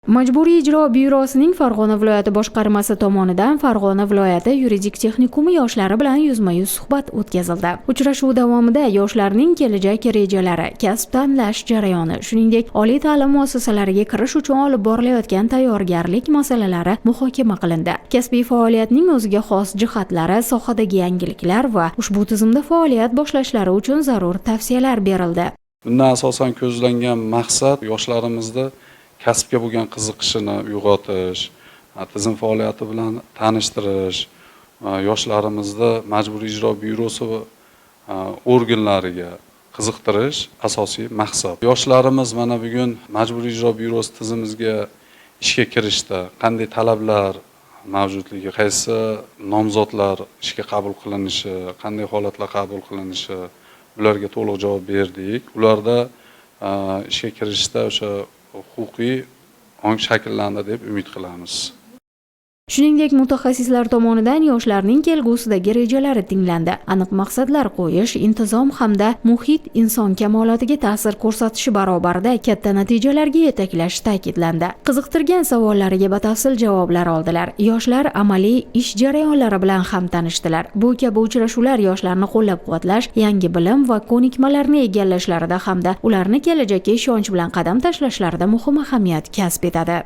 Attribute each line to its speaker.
Speaker 1: Majburiy ijro byurosining Farg'ona viloyati boshqarmasi tomonidan Farg'ona viloyati yuridik texnikumi yoshlari bilan yuzma-yuz suhbat o'tkazildi. Uchrashuv davomida yoshlarning kelajak rejalari, kasb tanlash jarayoni, shuningdek, oliy ta'lim muassasalariga kirish uchun olib borilayotgan tayyorgarlik masalalari muhokama qilindi. Kasbiy faoliyatning o'ziga xos jihatlari, sohadagi yangiliklar va ushbu tizimda faoliyat boshlashlari uchun zarur tavsiyalar berildi.
Speaker 2: Bundan asosan ko'zlangan maqsad yoshlarimizda kasbga bo'lgan qiziqishini uyg'otish, tizim faoliyati bilan tanishtirish, yoshlarimizni Majburiy ijro byurosi organlariga qiziqtirish asosiy maqsad. Yoshlarimiz mana bugun Majburiy ijro byurosi tizimimizga ishga kirishda qanday talablar mavjudligi, qaysi nomzodlar ishga qabul qilinishi, qanday holatlar qabul qilinishi, bularga to'liq javob berdik. Ularda ishga kirishda o'sha huquqiy ong shakllandi deb umid qilamiz.
Speaker 1: Shuningdek, mutaxassislar tomonidan yoshlarning kelgusidagi rejalari tinglandi. Aniq maqsadlar qo'yish, intizom hamda muhit inson kamolotiga ta'sir ko'rsatishi barobarida katta natijalarga yetaklash ta'kidlandi. Qiziqtirgan savollariga batafsil javoblar oldilar. Yoshlar amaliy ish jarayonlari bilan ham tanishdilar. Bu kabi uchrashuvlar yoshlarni qo'llab-quvvatlash, yangi bilim va ko'nikmalarni egallashlarida hamda ularni kelajakka ishonch bilan qadam tashlashlarida muhim ahamiyat kasb etadi.